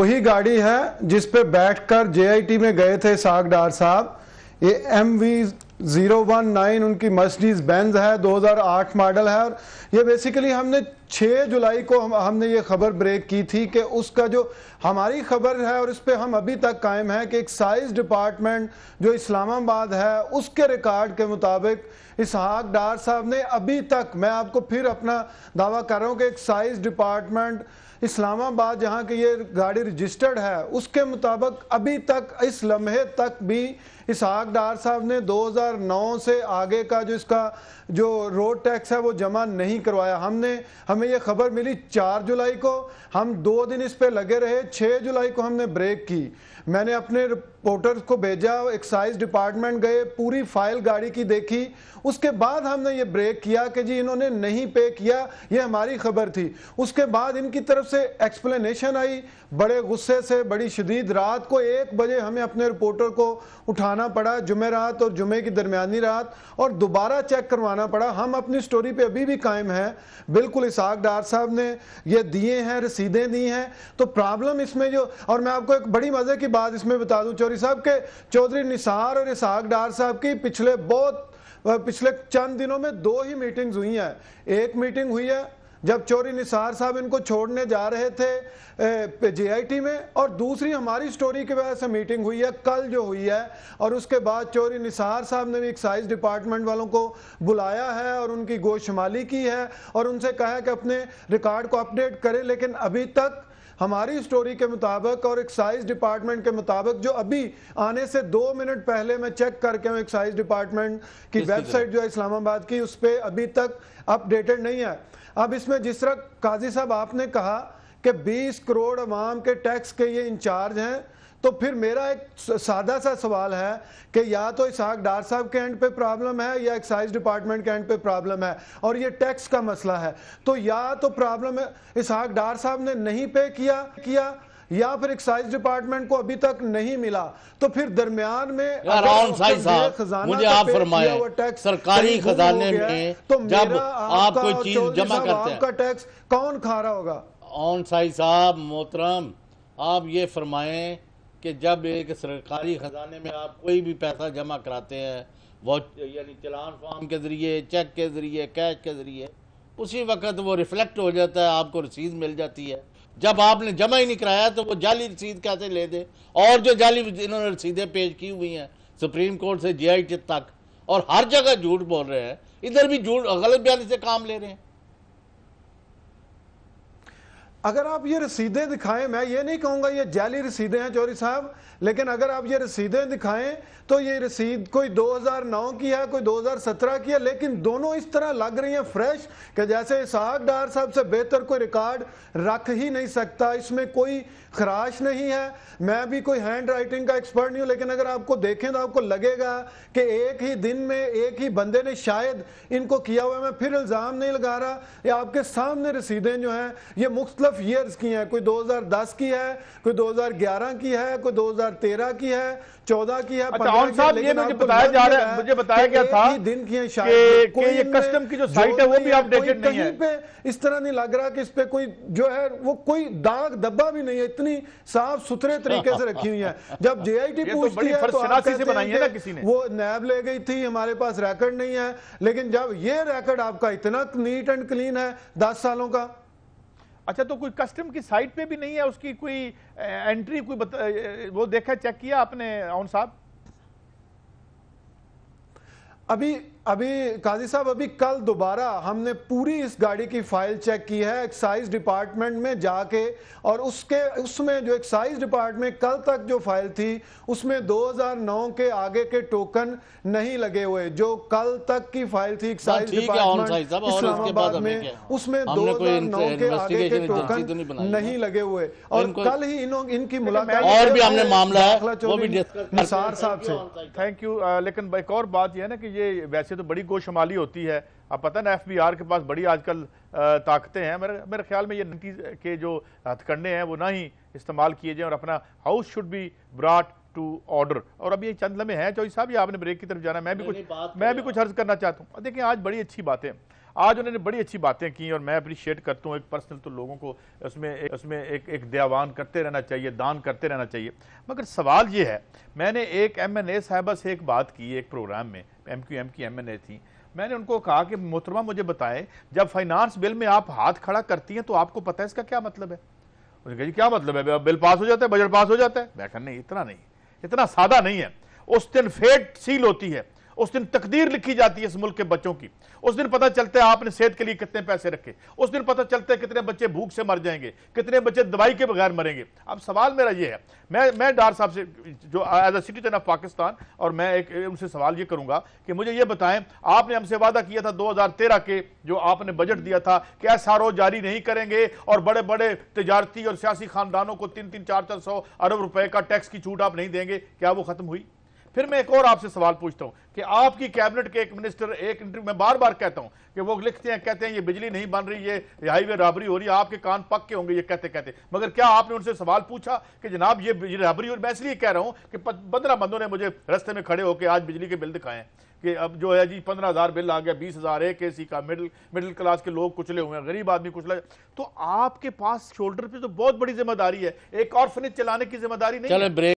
वही गाड़ी है जिस पे बैठकर जेआईटी में गए थे इसहाक डार साहब। ये MV019 उनकी मर्सिडीज बेंज है, 2008 मॉडल है। और ये बेसिकली हमने 6 जुलाई को हमने ये खबर ब्रेक की थी कि उसका जो हमारी खबर है और इस पे हम अभी तक कायम है कि एक्साइज डिपार्टमेंट जो इस्लामाबाद है उसके रिकॉर्ड के मुताबिक इसहाक डार साहब ने अभी तक, मैं आपको फिर अपना दावा कर रहा हूं कि एक्साइज डिपार्टमेंट इस्लामाबाद जहां की ये गाड़ी रजिस्टर्ड है उसके मुताबिक अभी तक इस लम्हे तक भी इसहाक डार साहब ने 2009 से आगे का जो इसका जो रोड टैक्स है वो जमा नहीं करवाया। हमें ये खबर मिली 4 जुलाई को, हम 2 दिन इस पे लगे रहे, 6 जुलाई को हमने ब्रेक की। मैंने अपने रिपोर्टर्स को भेजा, एक्साइज डिपार्टमेंट गए, पूरी फाइल गाड़ी की देखी, उसके बाद हमने ये ब्रेक किया कि जी इन्होंने नहीं पे किया, ये हमारी खबर थी। उसके बाद इनकी तरफ से एक्सप्लेनेशन आई बड़े गुस्से से, बड़ी शदीद। रात को 1 बजे हमें अपने रिपोर्टर को उठाना पड़ा, जुमे रात और जुमे की दरमियानी रात, और दोबारा चेक करवाना पड़ा। हम अपनी स्टोरी पे अभी भी कायम है, बिल्कुल इसहाक डार साहब ने ये दिए हैं, रसीदें दी हैं। तो प्रॉब्लम इसमें जो, और मैं आपको एक बड़ी मजे की बात इसमें बता दूं चौधरी साहब के, चौधरी निसार और इसहाक डार साहब की पिछले चंद दिनों में 2 ही मीटिंग्स हुई हैं। एक मीटिंग हुई है जब चौधरी निसार साहब इनको छोड़ने जा रहे थे जेआईटी में, और दूसरी हमारी स्टोरी की वजह से मीटिंग हुई है कल जो हुई है। और उसके बाद चौधरी निसार साहब ने भी एक्साइज डिपार्टमेंट वालों को बुलाया है और उनकी गोशमाली की है और उनसे कहा है कि अपने रिकॉर्ड को अपडेट करें। लेकिन अभी तक हमारी स्टोरी के मुताबिक और एक्साइज डिपार्टमेंट के मुताबिक, जो अभी आने से 2 मिनट पहले मैं चेक करके हूं एक्साइज डिपार्टमेंट की वेबसाइट जो है इस्लामाबाद की, उस पर अभी तक अपडेटेड नहीं है। अब इसमें जिस तरह काजी साहब आपने कहा कि 20 करोड़ अवाम के टैक्स के ये इंचार्ज हैं, तो फिर मेरा एक सादा सा सवाल है कि या तो इसहाक डार साहब के एंड पे प्रॉब्लम है या एक्साइज डिपार्टमेंट के एंड पे प्रॉब्लम है, और ये टैक्स का मसला है। तो या तो प्रॉब्लम है इसहाक डार साहब ने नहीं पे किया या फिर एक्साइज डिपार्टमेंट को अभी तक नहीं मिला। तो फिर दरमियान में मुझे आप फरमाएं, सरकारी खजाने में तो जब आप कोई चीज जमा करते हैं, आपका टैक्स कौन खा रहा होगा? ऑन साई साहब मोहतरम, आप ये फरमाएं कि जब एक सरकारी खजाने में आप कोई भी पैसा जमा कराते हैं, वो यानी चालान फॉर्म के जरिए, चेक के जरिए, कैश के जरिए, उसी वक्त वो रिफ्लेक्ट हो जाता है, आपको रसीद मिल जाती है। जब आपने जमा ही नहीं कराया तो वो जाली रसीद कैसे ले दे? और जो जाली इन्होंने रसीदें पेश की हुई हैं सुप्रीम कोर्ट से जेआईटी तक, और हर जगह झूठ बोल रहे हैं, इधर भी झूठ गलत बयानी से काम ले रहे हैं। अगर आप ये रसीदें दिखाएं, मैं ये नहीं कहूंगा ये जाली रसीदें हैं चौधरी साहब, लेकिन अगर आप ये रसीदें दिखाएं तो ये रसीद कोई 2009 की है, कोई 2017 की है, लेकिन दोनों इस तरह लग रही हैं फ्रेश कि जैसे इसहाक डार साहब से बेहतर कोई रिकॉर्ड रख ही नहीं सकता। इसमें कोई खराश नहीं है। मैं भी कोई हैंड राइटिंग का एक्सपर्ट नहीं हूं, लेकिन अगर आपको देखें तो आपको लगेगा कि एक ही दिन में एक ही बंदे ने शायद इनको किया हुआ है। मैं फिर इल्जाम नहीं लगा रहा, ये आपके सामने रसीदें जो हैं ये मुख्तलिफ ईयर्स की हैं, कोई 2010 की है, कोई 2011 की है, कोई 2013 की है, 14 की है। साहब ये मुझे बताया जा रहा है, मुझे बताया गया था दिन की है शायद, कोई ये कस्टम की जो साइट है वो भी अपडेटेड नहीं है। पे इस तरह नहीं लग रहा कि इस पे कोई जो है वो कोई दाग धब्बा भी नहीं है, इतनी साफ सुथरे तरीके से रखी हुई है। जब जेआईटी पूछती है तो आप कहते हैं कि वो नैब ले गई थी, हमारे पास रिकॉर्ड नहीं है। लेकिन जब ये रिकॉर्ड आपका इतना नीट एंड क्लीन है 10 सालों का। अच्छा, तो कोई कस्टम की साइट पे भी नहीं है उसकी कोई एंट्री, कोई वो देखा, चेक किया आपने ऑन साहब? अभी काजी साहब अभी कल दोबारा हमने पूरी इस गाड़ी की फाइल चेक की है एक्साइज डिपार्टमेंट में जाके, और उसमें जो एक्साइज डिपार्टमेंट कल तक जो फाइल थी उसमें 2009 के आगे के टोकन नहीं लगे हुए। जो कल तक की फाइल थी एक्साइज डिपार्टमेंट इस्लामाबाद में, उसमें 2009 के आगे के टोकन नहीं लगे हुए। और कल ही इनकी मुलाकात और भी हमने मामला है वो भी निसार साहब से। Thank you. लेकिन एक और बात यह है ना कि ये वैसे तो बड़ी गोशमाली होती है, अब पता ना एफबीआर के पास बड़ी आजकल ताकतें हैं। मेरे ख्याल में ये 90s के जो हथकंडे हैं वो ना ही इस्तेमाल किए जाएं और अपना house should be brought to order. और अब ये चंद लम्हे हैं चौधरी साहब, ये आपने ब्रेक की तरफ जाना, मैं भी कुछ अर्ज करना चाहता हूँ। देखिए आज बड़ी अच्छी बात है, आज उन्होंने बड़ी अच्छी बातें की और मैं अप्रिशिएट करता हूँ। एक पर्सनल तो लोगों को उसमें एक दयावान करते रहना चाहिए, दान करते रहना चाहिए। मगर सवाल ये है, मैंने एक MNA साहिबा से एक बात की एक प्रोग्राम में, MQM की MNA थी, मैंने उनको कहा कि मोहतरमा मुझे बताएं, जब फाइनेंस बिल में आप हाथ खड़ा करती हैं तो आपको पता है इसका क्या मतलब है? उन्होंने कहा जी क्या मतलब है, बिल पास हो जाता है, बजट पास हो जाता है? मैं कहा नहीं, इतना नहीं, इतना सादा नहीं है। उस दिन फेट सील होती है, उस दिन तकदीर लिखी जाती है इस मुल्क के बच्चों की। उस दिन पता चलता है आपने सेहत के लिए कितने पैसे रखे, उस दिन पता चलता है कितने बच्चे भूख से मर जाएंगे, कितने बच्चे दवाई के बगैर मरेंगे। अब सवाल मेरा ये है, मैं डार साहब से जो as a citizen of Pakistan, और मैं एक उनसे सवाल ये करूंगा कि मुझे ये बताएं, आपने हमसे वादा किया था 2013 के जो आपने बजट दिया था कि SRO जारी नहीं करेंगे और बड़े बड़े तिजारती और सियासी खानदानों को 300 400 अरब रुपए का टैक्स की छूट आप नहीं देंगे, क्या वो खत्म हुई? फिर मैं एक और आपसे सवाल पूछता हूं कि आपकी कैबिनेट के एक मिनिस्टर एक इंटरव्यू में बार बार कहता हूं कि वो लिखते हैं, कहते हैं ये बिजली नहीं बन रही, ये हाईवे रॉबरी हो रही है, आपके कान पक के होंगे ये कहते कहते, मगर क्या आपने उनसे सवाल पूछा कि जनाब ये रॉबरी? और मैं इसलिए कह रहा हूं कि 15 बंदों ने मुझे रास्ते में खड़े होकर आज बिजली के बिल दिखाए कि अब जो है जी 15,000 बिल आ गया, 20,000 एक AC का, मिडिल क्लास के लोग कुचले हुए हैं, गरीब आदमी कुचला। तो आपके पास शोल्डर पे तो बहुत बड़ी जिम्मेदारी है, एक ऑर्फनेज चलाने की जिम्मेदारी नहीं है।